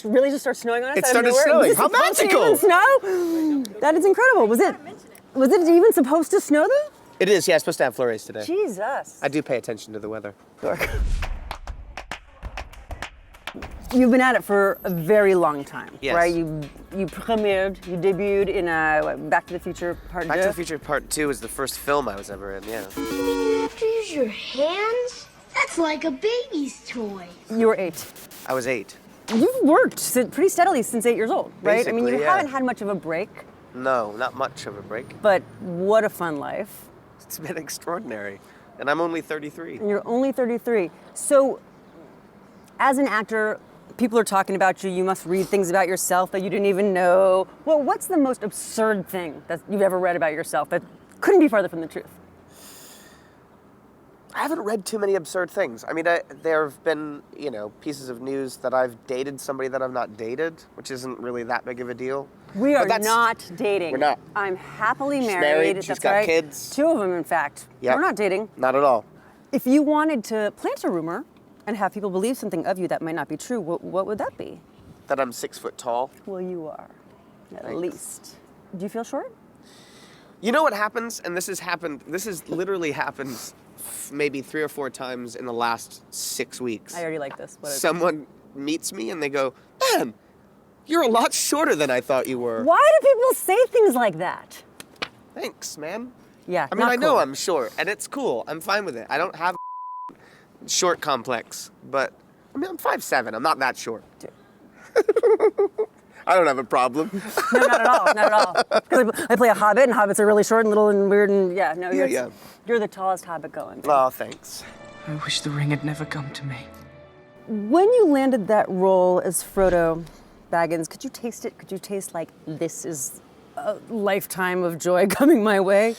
Really just started snowing on us? It started snowing. How magical! Snow? That is incredible. Was it even supposed to snow though? It is, yeah, it's supposed to have flurries today. Jesus. I do pay attention to the weather. You've been at it for a very long time, yes. right? You debuted in Back to the Future Part 2. Back to the Future Part 2 is the first film I was ever in, yeah. You mean you have to use your hands? That's like a baby's toy. You were 8. I was 8. You've worked pretty steadily since 8 years old, right? Basically, I mean, you yeah. haven't had much of a break. No, not much of a break. But what a fun life. It's been extraordinary. And I'm only 33. And you're only 33. So, as an actor, people are talking about you. You must read things about yourself that you didn't even know. Well, what's the most absurd thing that you've ever read about yourself that couldn't be farther from the truth? I haven't read too many absurd things. I mean, there have been, pieces of news that I've dated somebody that I've not dated, which isn't really that big of a deal. We are not dating. We're not. I'm happily She's married. She's got kids. 2 of them, in fact. Yep. We're not dating. Not at all. If you wanted to plant a rumor and have people believe something of you that might not be true, what would that be? That I'm 6 foot tall. Well, you are, at Thanks. least. Do you feel short? You know what happens, and this has literally happened maybe 3 or 4 times in the last 6 weeks. I already like this. Someone meets me and they go, "Man, you're a lot shorter than I thought you were." Why do people say things like that? Thanks, man. Yeah, I mean, I know cool. I'm short, and it's cool. I'm fine with it. I don't have short complex, but I mean, I'm 5'7". I'm not that short. I don't have a problem. No, not at all. Not at all. Because I play a Hobbit, and Hobbits are really short and little and weird, and you're the tallest Hobbit going. Oh, thanks. I wish the ring had never come to me. When you landed that role as Frodo Baggins, could you taste it? Could you taste like, this is a lifetime of joy coming my way?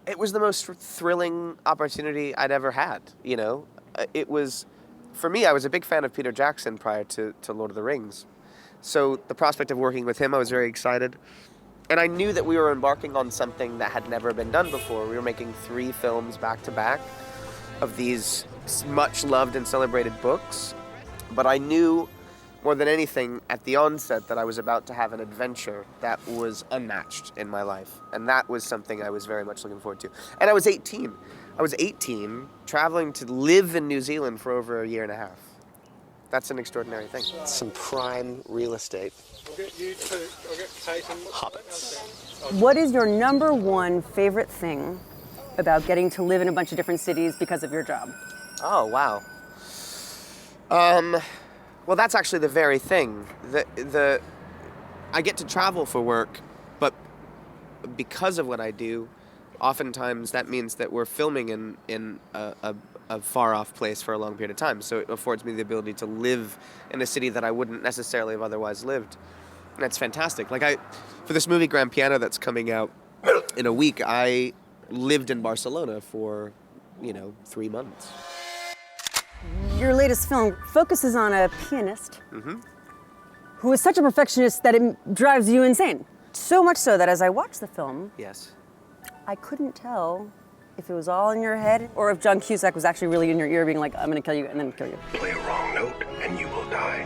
It was the most thrilling opportunity I'd ever had, It was, for me, I was a big fan of Peter Jackson prior to Lord of the Rings. So the prospect of working with him, I was very excited. And I knew that we were embarking on something that had never been done before. We were making 3 films back to back of these much loved and celebrated books. But I knew more than anything at the onset that I was about to have an adventure that was unmatched in my life. And that was something I was very much looking forward to. And I was 18. I was 18, traveling to live in New Zealand for over a year and a half. That's an extraordinary thing. Some prime real estate. I'll get you two. I'll get Kate and Hobbits. What is your number one favorite thing about getting to live in a bunch of different cities because of your job? Oh, wow. Well, that's actually the very thing. I get to travel for work, but because of what I do, oftentimes that means that we're filming in a far-off place for a long period of time. So it affords me the ability to live in a city that I wouldn't necessarily have otherwise lived. And that's fantastic. For this movie Grand Piano that's coming out in a week, I lived in Barcelona for, 3 months. Your latest film focuses on a pianist who is such a perfectionist that it drives you insane. So much so that as I watched the film, Yes. I couldn't tell if it was all in your head or if John Cusack was actually really in your ear being like, I'm gonna kill you and then kill you. Play a wrong note and you will die.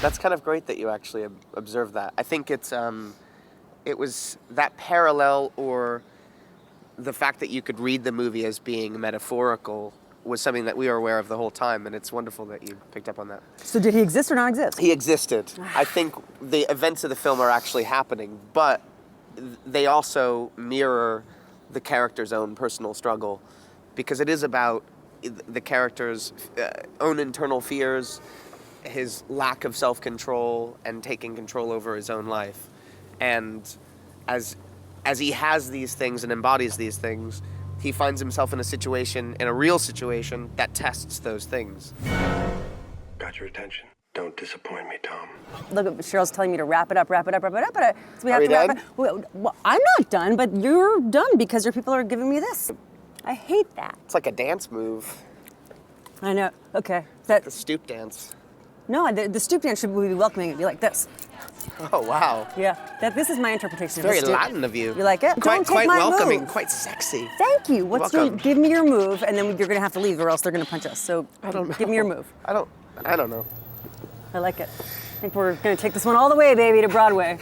That's kind of great that you actually observed that. I think it was that parallel, or the fact that you could read the movie as being metaphorical, was something that we were aware of the whole time, and it's wonderful that you picked up on that. So did he exist or not exist? He existed. I think the events of the film are actually happening, but they also mirror the character's own personal struggle, because it is about the character's own internal fears, his lack of self-control, and taking control over his own life. And as he has these things and embodies these things, he finds himself in a real situation that tests those things. Got your attention. Don't disappoint me, Tom. Look, Cheryl's telling me to wrap it up. So we have Are we to wrap done? it. Well, I'm not done, but you're done because your people are giving me this. I hate that. It's like a dance move, I know. Okay. the Stoop dance. No, the Stoop dance should be welcoming. It'd be like this. Oh, wow. Yeah. This is my interpretation Very of the Stoop. Latin of you. You like it? Quite Don't take my welcoming, move. quite sexy. Thank you. Welcome. Give me your move, and then you're gonna have to leave, or else they're gonna punch us. So give me your move. I don't know. I like it. I think we're going to take this one all the way, baby, to Broadway.